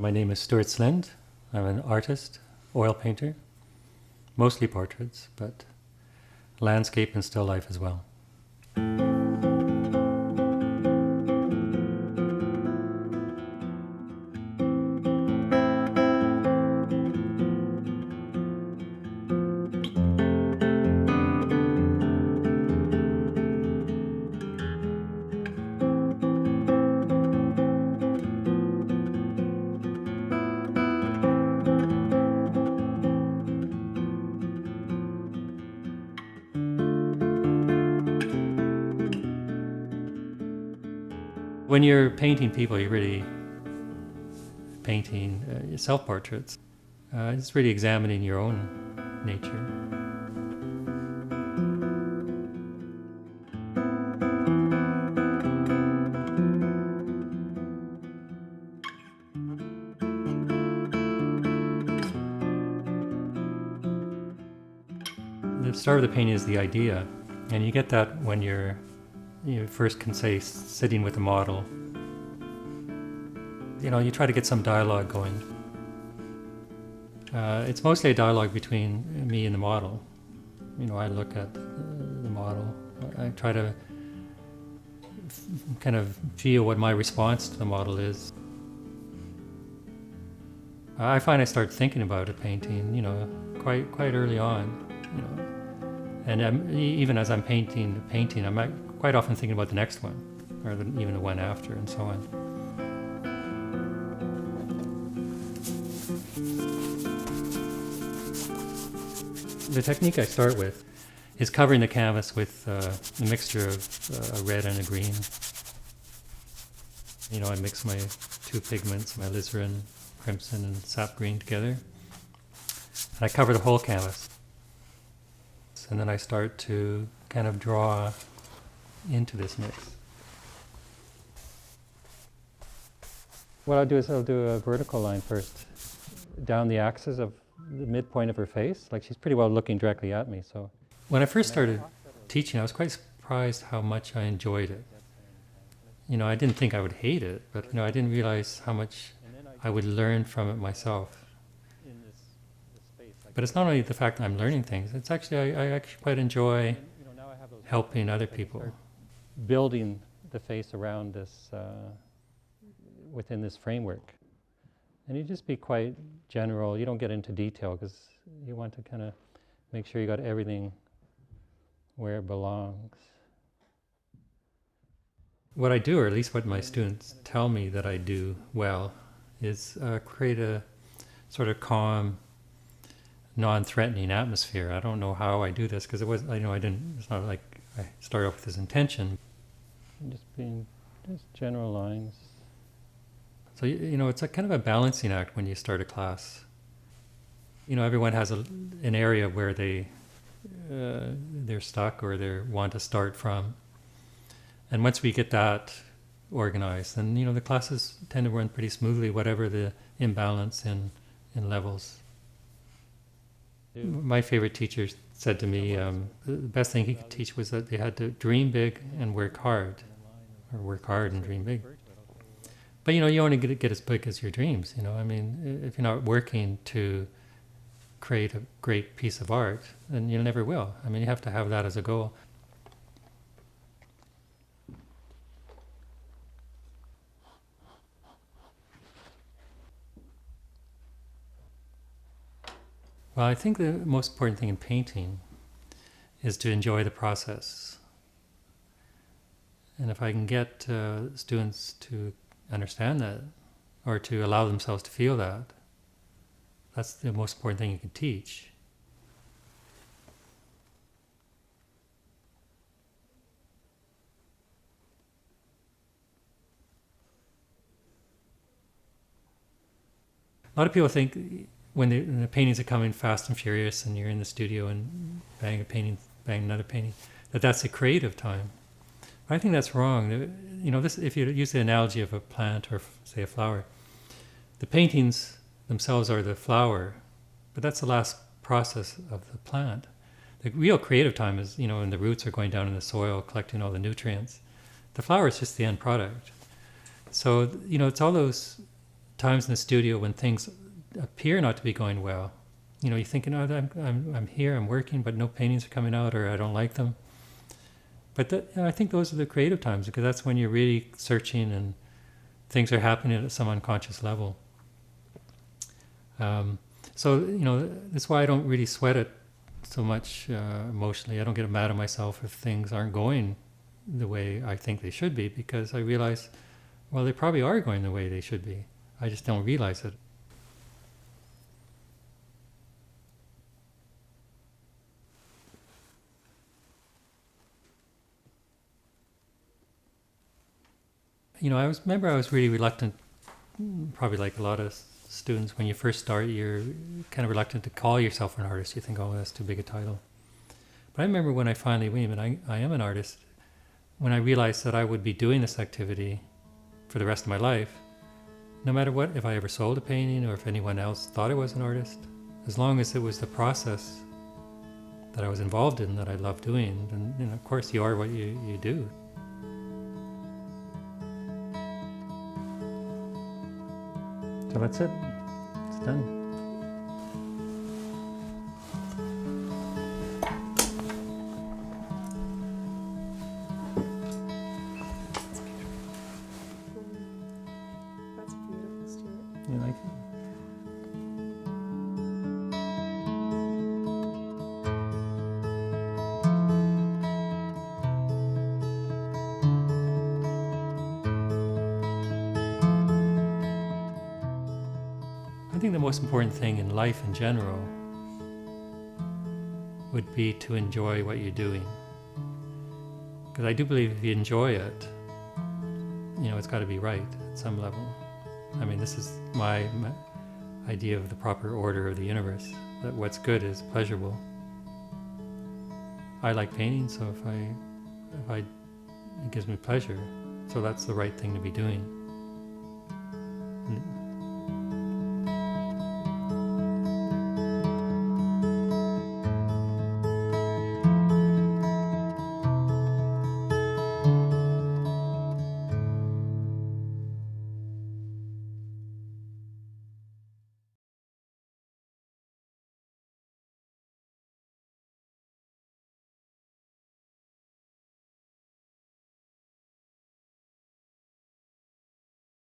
My name is Stuart Slind. I'm an artist, oil painter, mostly portraits, but landscape and still life as well. When you're painting people, you're really painting self-portraits. It's really examining your own nature. The start of the painting is the idea, and you get that when you first can say sitting with a model. You try to get some dialogue going. It's mostly a dialogue between me and the model. I look at the model. I try to kind of feel what my response to the model is. I find I start thinking about a painting, quite early on. And even as I'm painting the painting, I'm quite often thinking about the next one, or even the one after, and so on. The technique I start with is covering the canvas with a mixture of a red and a green. I mix my two pigments, my alizarin crimson and sap green together, and I cover the whole canvas. And then I start to kind of draw into this mix. What I'll do is I'll do a vertical line first, down the axis of the midpoint of her face, like she's pretty well looking directly at me. So when I first started teaching, I was quite surprised how much I enjoyed it. I didn't think I would hate it, but I didn't realize how much I would learn from it myself. But it's not only the fact that I'm learning things, it's actually, I actually quite enjoy helping other people. Building the face around this, within this framework. And you just be quite general, you don't get into detail because you want to kind of make sure you got everything where it belongs. What I do, or at least what my students tell me that I do well, is create a sort of calm, non-threatening atmosphere. I don't know how I do this because it's not like I start off with this intention. Just general lines. So, it's a kind of a balancing act when you start a class. Everyone has an area where they're stuck or they want to start from. And once we get that organized, then, the classes tend to run pretty smoothly, whatever the imbalance in levels. My favorite teacher said to me, the best thing he could teach was that they had to dream big and work hard, or work hard and dream big. But you only get as big as your dreams. If you're not working to create a great piece of art, then you never will. You have to have that as a goal. Well, I think the most important thing in painting is to enjoy the process. And if I can get students to understand that, or to allow themselves to feel that, that's the most important thing you can teach. A lot of people think when the paintings are coming fast and furious and you're in the studio and bang a painting, bang another painting, that's a creative time. But I think that's wrong. If you use the analogy of a plant or say a flower, the paintings themselves are the flower, but that's the last process of the plant. The real creative time is, when the roots are going down in the soil, collecting all the nutrients. The flower is just the end product. So, it's all those times in the studio when things appear not to be going well. You know, you're thinking, oh, I'm here, I'm working, but no paintings are coming out, or I don't like them. But I think those are the creative times, because that's when you're really searching and things are happening at some unconscious level. So, you know, that's why I don't really sweat it so much emotionally. I don't get mad at myself if things aren't going the way I think they should be, because I realize, well, they probably are going the way they should be. I just don't realize it. You know, I was really reluctant, probably like a lot of students, when you first start, you're kind of reluctant to call yourself an artist. You think, oh, that's too big a title. But I remember when I finally, wait a minute, I am an artist, when I realized that I would be doing this activity for the rest of my life, no matter what, if I ever sold a painting or if anyone else thought I was an artist, as long as it was the process that I was involved in that I loved doing, then, you know, of course you are what you do. So that's it. It's done. That's beautiful, Stuart. You like it? I think the most important thing in life in general would be to enjoy what you're doing. Because I do believe if you enjoy it, you know, it's got to be right at some level. I mean, this is my idea of the proper order of the universe, that what's good is pleasurable. I like painting, so if it gives me pleasure, so that's the right thing to be doing. And